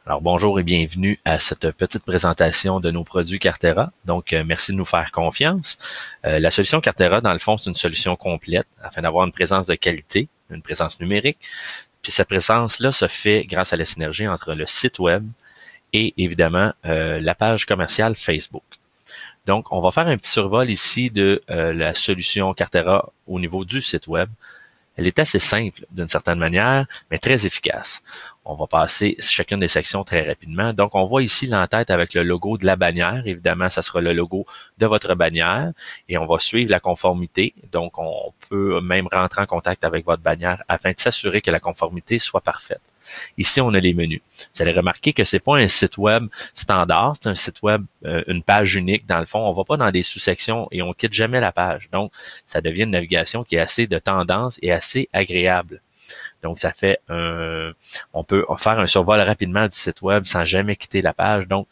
Alors bonjour et bienvenue à cette petite présentation de nos produits Cartera. Donc merci de nous faire confiance. La solution Cartera, dans le fond, c'est une solution complète afin d'avoir une présence de qualité, une présence numérique. Puis cette présence-là se fait grâce à la synergie entre le site web et évidemment la page commerciale Facebook. Donc on va faire un petit survol ici de la solution Cartera au niveau du site web. Elle est assez simple d'une certaine manière, mais très efficace. On va passer chacune des sections très rapidement. Donc, on voit ici l'entête avec le logo de la bannière. Évidemment, ça sera le logo de votre bannière et on va suivre la conformité. Donc, on peut même rentrer en contact avec votre bannière afin de s'assurer que la conformité soit parfaite. Ici, on a les menus. Vous allez remarquer que c'est pas un site web standard, c'est un site web, une page unique. Dans le fond, on va pas dans des sous-sections et on quitte jamais la page. Donc, ça devient une navigation qui est assez de tendance et assez agréable. Donc, ça fait on peut faire un survol rapidement du site web sans jamais quitter la page. Donc,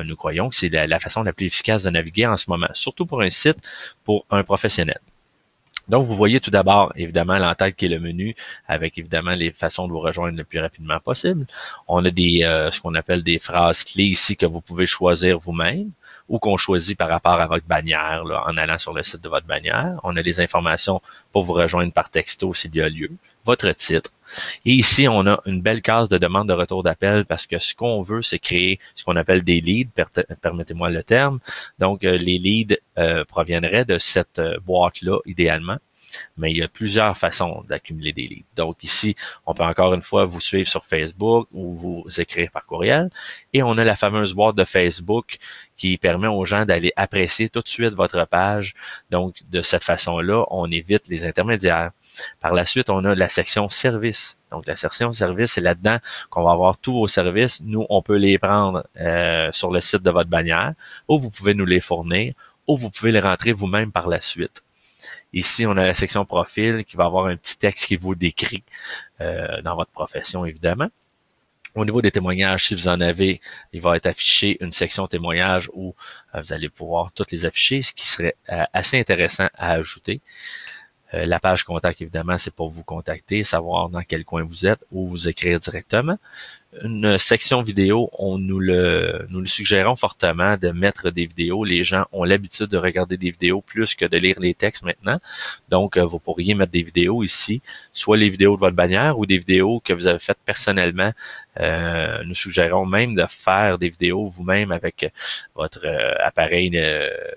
nous croyons que c'est la façon la plus efficace de naviguer en ce moment, surtout pour un site, pour un professionnel. Donc, vous voyez tout d'abord, évidemment, l'entête qui est le menu, avec évidemment les façons de vous rejoindre le plus rapidement possible. On a ce qu'on appelle des phrases clés ici que vous pouvez choisir vous-même ou qu'on choisit par rapport à votre bannière, là, en allant sur le site de votre bannière. On a les informations pour vous rejoindre par texto s'il y a lieu, votre titre. Et ici, on a une belle case de demande de retour d'appel parce que ce qu'on veut, c'est créer ce qu'on appelle des leads, permettez-moi le terme. Donc, les leads proviendraient de cette boîte-là, idéalement. Mais il y a plusieurs façons d'accumuler des leads. Donc ici, on peut encore une fois vous suivre sur Facebook ou vous écrire par courriel. Et on a la fameuse boîte de Facebook qui permet aux gens d'aller apprécier tout de suite votre page. Donc, de cette façon-là, on évite les intermédiaires. Par la suite, on a la section services. Donc, la section services, c'est là-dedans qu'on va avoir tous vos services. Nous, on peut les prendre sur le site de votre bannière, ou vous pouvez nous les fournir, ou vous pouvez les rentrer vous-même par la suite. Ici, on a la section profil qui va avoir un petit texte qui vous décrit dans votre profession, évidemment. Au niveau des témoignages, si vous en avez, il va être affiché une section témoignages où vous allez pouvoir toutes les afficher, ce qui serait assez intéressant à ajouter. La page contact, évidemment, c'est pour vous contacter, savoir dans quel coin vous êtes ou vous écrire directement. Une section vidéo, nous le suggérons fortement de mettre des vidéos. Les gens ont l'habitude de regarder des vidéos plus que de lire les textes maintenant. Donc, vous pourriez mettre des vidéos ici, soit les vidéos de votre bannière ou des vidéos que vous avez faites personnellement. Nous suggérons même de faire des vidéos vous-même avec votre appareil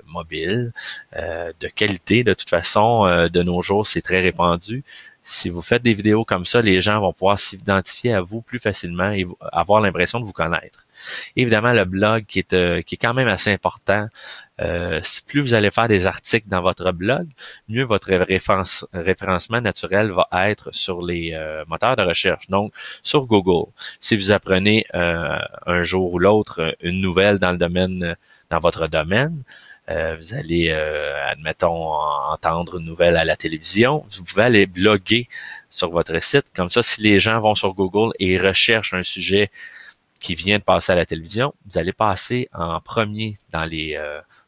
mobile de qualité. De toute façon, de nos jours, c'est très répandu. Si vous faites des vidéos comme ça, les gens vont pouvoir s'identifier à vous plus facilement et avoir l'impression de vous connaître. Évidemment, le blog qui est quand même assez important. Plus vous allez faire des articles dans votre blog, mieux votre référencement naturel va être sur les moteurs de recherche, donc sur Google. Si vous apprenez un jour ou l'autre une nouvelle dans le domaine, dans votre domaine, vous allez, admettons, entendre une nouvelle à la télévision. Vous pouvez aller bloguer sur votre site. Comme ça, si les gens vont sur Google et recherchent un sujet qui vient de passer à la télévision, vous allez passer en premier dans les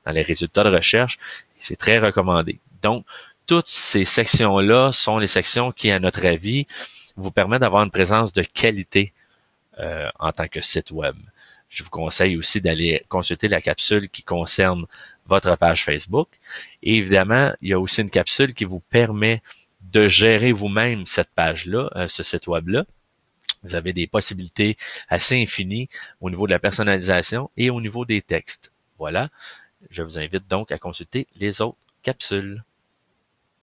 résultats de recherche. C'est très recommandé. Donc, toutes ces sections-là sont les sections qui, à notre avis, vous permettent d'avoir une présence de qualité en tant que site web. Je vous conseille aussi d'aller consulter la capsule qui concerne votre page Facebook. Et évidemment, il y a aussi une capsule qui vous permet de gérer vous-même cette page-là, ce site web-là. Vous avez des possibilités assez infinies au niveau de la personnalisation et au niveau des textes. Voilà. Je vous invite donc à consulter les autres capsules.